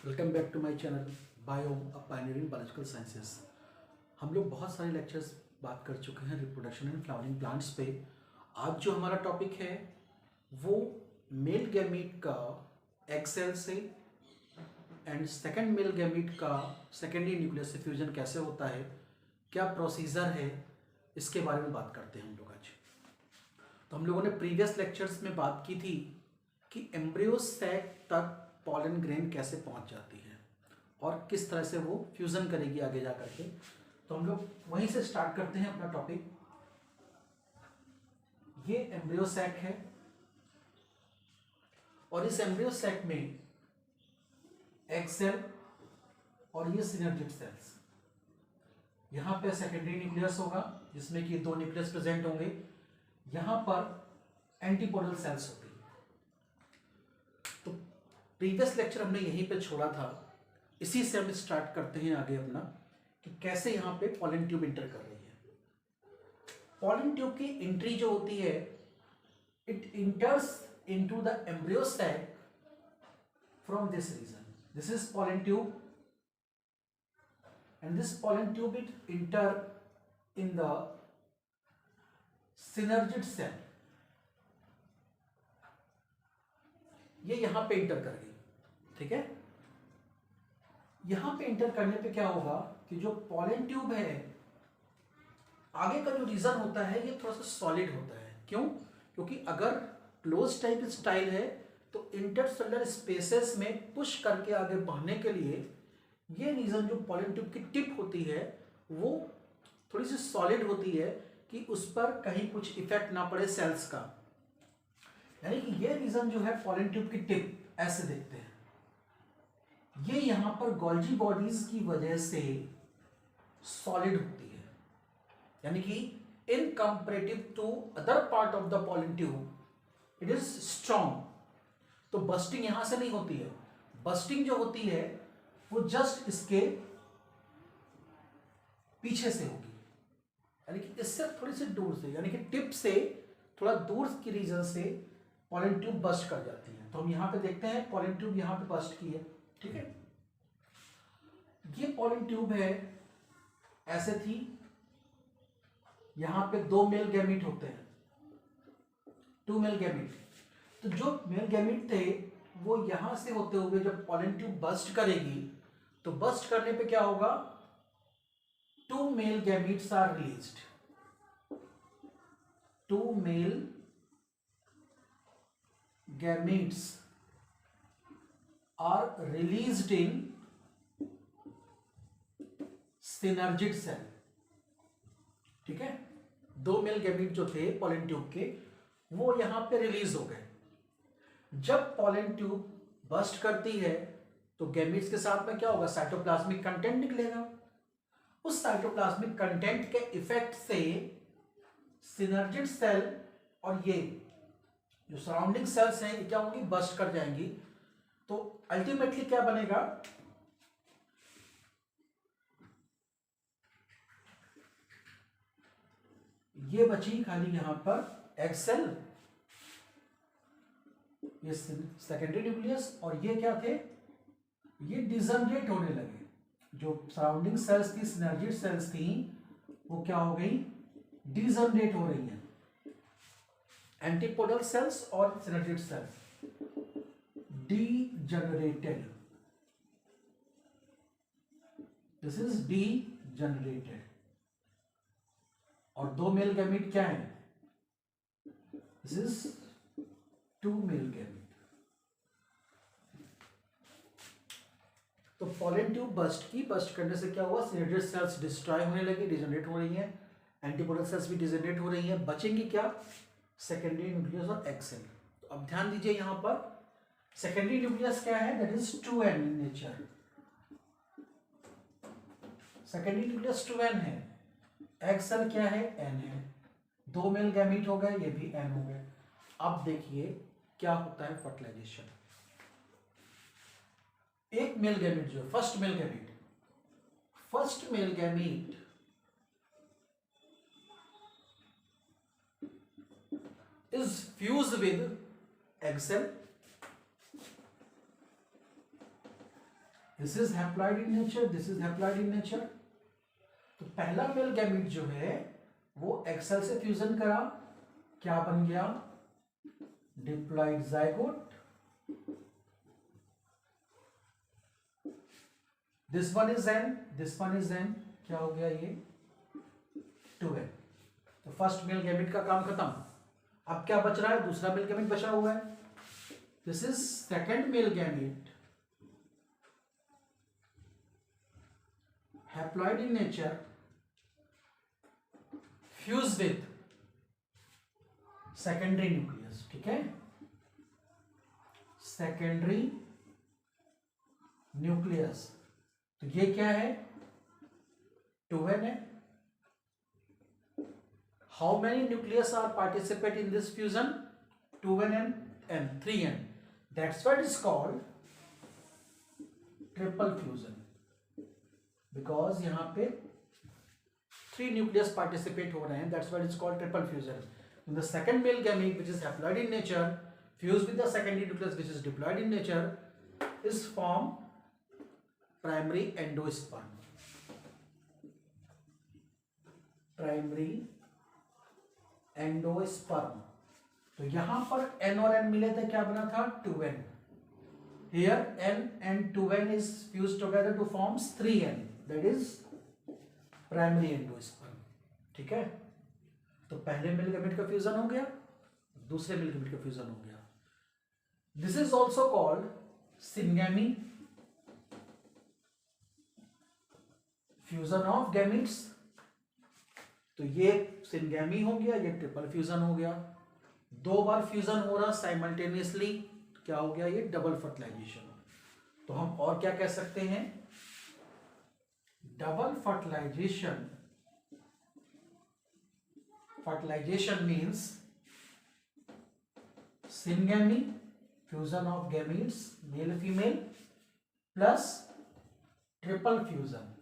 Welcome back to my channel bio pioneering biological sciences. हम लोग बहुत सारे लेक्चर्स बात कर चुके हैं रिप्रोडक्शन एंड फ्लावरिंग प्लांट्स पे। आज जो हमारा टॉपिक है वो मेल गैमीट का एग सेल से एंड सेकंड मेल गैमीट का सेकेंडरी न्यूक्लियस से फ्यूजन कैसे होता है, क्या प्रोसीजर है, इसके बारे में बात करते हैं हम लोग आज। तो हम लोगों ने प्रीवियस लेक्चर्स में बात की थी कि एम्ब्रियो सैक तक पॉलन ग्रेन कैसे पहुंच जाती है और किस तरह से वो फ्यूजन करेगी आगे जा करके। तो हम लोग वहीं से स्टार्ट करते हैं अपना टॉपिक। ये एम्ब्रियो सैक है और इस एम्ब्रियो सैक में एग सेल और ये सिनर्जिड सेल्स, यहां पे सेकेंडरी न्यूक्लियस होगा जिसमें कि दो न्यूक्लियस प्रेजेंट होंगे। यहां पर एंटीपोडल सेल्स होती है। तो प्रीवियस लेक्चर हमने यहीं पे छोड़ा था, इसी से हम स्टार्ट करते हैं आगे अपना कि कैसे यहाँ पे पॉलन ट्यूब इंटर कर रही है। पॉलन ट्यूब की एंट्री जो होती है, it enters into the embryo sac from this region. This is pollen tube and this pollen tube it enter in the synergid cell. ये यहां पे इंटर कर गई, ठीक है। यहां पे इंटर करने पे क्या होगा कि जो पॉलन ट्यूब है, आगे का जो रीजन होता है ये थोड़ा सा सॉलिड होता है। क्यों? क्योंकि अगर क्लोज टाइप स्टाइल है तो इंटरसेलुलर स्पेसेस में पुश करके आगे बढ़ने के लिए ये रीजन जो पॉलन ट्यूब की टिप होती है वो थोड़ी सी सॉलिड होती है कि उस पर कहीं कुछ इफेक्ट ना पड़े सेल्स का। यानी कि ये रीजन जो है पॉलन ट्यूब की टिप ऐसे देखते हैं। ये यहां पर गोल्जी बॉडीज की वजह से सॉलिड होती है, यानी कि in comparative to other part of the pollen tube it is strong. तो बस्टिंग यहां से नहीं होती है, बस्टिंग जो होती है वो जस्ट इसके पीछे से होगी, यानी कि इससे थोड़ी सी दूर से, यानी कि टिप से थोड़ा दूर की रीजन से पॉलन ट्यूब बस्ट कर जाती है। तो हम यहां पे देखते हैं पॉलन ट्यूब यहां पे बस्ट की है, ठीक है। ये पॉलन ट्यूब है, ऐसे थी, यहां पे दो मेल गैमीट होते हैं, टू मेल गैमीट। तो जो मेल गैमीट थे वो यहां से होते हुए जब पॉलन ट्यूब बस्ट करेगी तो बस्ट करने पे क्या होगा, two male gametes are released. Two male gametes are released in synergid cell, ठीक है। दो मेल गैमीट जो थे पॉलन ट्यूब के वो यहां पे रिलीज हो गए। जब पॉलन ट्यूब बस्ट करती है तो गैमीट्स के साथ में क्या होगा, साइटोप्लाज्मिक कंटेंट निकलेगा। उस साइटोप्लाज्मिक कंटेंट के इफेक्ट से सिनर्जिड सेल और ये जो सराउंडिंग सेल्स हैं ये क्या होंगी, बस्ट कर जाएंगी। तो अल्टीमेटली क्या बनेगा, ये बची खाली यहां पर एग सेल, ये सेकेंडरी न्यूक्लियस, और ये क्या थे, ये डिजनरेट होने लगे। जो सराउंडिंग सेल्स थी, सिनर्जिड सेल्स थी, वो क्या हो गई, डिजनरेट हो रही है। एंटीपोडल सेल्स और synergid cells degenerated, this is degenerated. और दो मेल गैमीट क्या है, this is two male gamete. तो पॉलन ट्यूब बस्ट की, बस्ट करने से क्या हुआ, सिनर्जिड सेल्स डिस्ट्रॉय होने लगी, डिजनरेट हो रही हैं, एंटीपोडल सेल्स भी डिजनरेट हो रही हैं। बचेंगी क्या, सेकेंडरी न्यूक्लियस और एग सेल। तो अब ध्यान दीजिए यहां पर सेकेंडरी न्यूक्लियस क्या है, that is 2n in nature. Secondary nucleus 2n है, एग सेल क्या है, n है। दो मेल गैमीट हो गए, ये भी n हो गए। अब देखिए क्या होता है फर्टिलाइजेशन। एक मेल गैमीट जो है, first male gamete, first male gamete is fuse with egg cell this is haploid in nature, this is haploid in nature. तो पहला मेल गैमीट जो है वो एक्सेल से फ्यूजन करा, क्या बन गया, diploid zygote. This one is an, this one is an, क्या हो गया ये 2n। तो फर्स्ट मेल गैमीट का काम खत्म। अब क्या बच रहा है, दूसरा मेल गैमीट बचा हुआ है। This is second male gamete, haploid in nature, fuse with secondary nucleus. ठीक है, सेकेंडरी न्यूक्लियस। तो ये क्या है, 2n है। How many nucleus are participate in this fusion, 2n and 3n। That's what is called triple fusion, because यहां पे 3 nucleus participate हो रहे हैं। That's what is called triple fusion. In the second male gamete which is haploid in nature fused with the secondary nucleus which is diploid in nature is form primary endosperm। Primary endosperm. तो यहां पर n और n मिले थे, क्या बना था 2n। Here n and 2n is fused together to forms 3n, that is primary endosperm. ठीक है, तो पहले मिल गैमेट का फ्यूजन हो गया, दूसरे मिल गैमेट का फ्यूजन हो गया। This is also called syngamy, fusion of gametes. तो ये सिनगैमी हो गया, ये ट्रिपल फ्यूजन हो गया। 2 बार फ्यूजन हो रहा साइमल्टेनियसली, क्या हो गया, ये डबल फर्टिलाइजेशन। तो हम और क्या कह सकते हैं, double fertilization. Fertilization means syngamy, fusion of gametes male female, plus triple fusion.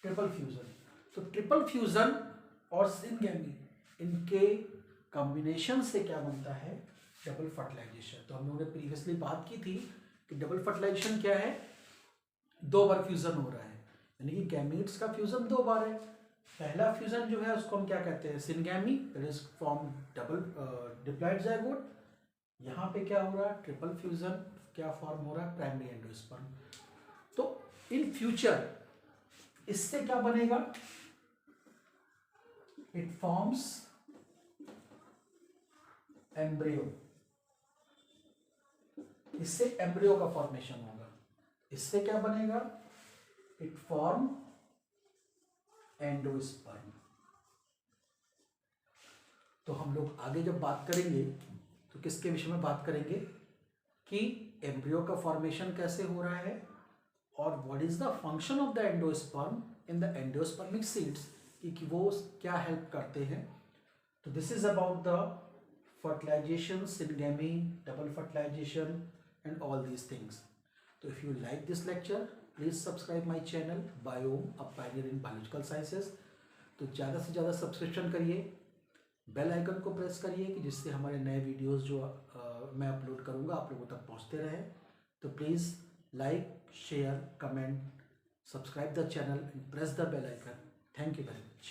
Triple fusion, तो ट्रिपल फ्यूजन और सिनगैमी, इनके कॉम्बिनेशन से क्या बनता है, डबल फर्टिलाइजेशन। तो हम लोगों ने प्रीवियसली बात की थी कि डबल फर्टिलाइजेशन क्या है, 2 बार फ्यूजन हो रहा है, यानी कि गैमीट्स का फ्यूजन 2 बार है। पहला फ्यूजन जो है उसको हम क्या कहते हैं, syngamy, that is form double diploid zygote. यहाँ पे क्या हो रहा है, ट्रिपल फ्यूजन, क्या फॉर्म हो रहा है, प्राइमरी एंडोस्पर्म। तो इन फ्यूचर इससे क्या बनेगा, इट फॉर्म्स एम्ब्रियो। इससे एम्ब्रियो का फॉर्मेशन होगा। इससे क्या बनेगा, इट फॉर्म एंडोस्पर्म। तो हम लोग आगे जब बात करेंगे तो किसके विषय में बात करेंगे कि एम्ब्रियो का फॉर्मेशन कैसे हो रहा है और what is the function of the endosperm in the endospermic seeds, कि वो क्या हेल्प करते हैं। तो this is about the fertilisation, syngamy, double fertilisation and all these things. तो if you like this lecture, please subscribe my channel Biome, a pioneer in biological sciences. तो ज़्यादा से ज़्यादा सब्सक्रिप्शन करिए, बेल आइकन को प्रेस करिए कि जिससे हमारे नए वीडियोस जो मैं अपलोड करूँगा आप लोगों तक पहुँचते रहें। तो please like, share, comment, subscribe the channel and press the bell icon. Thank you very much.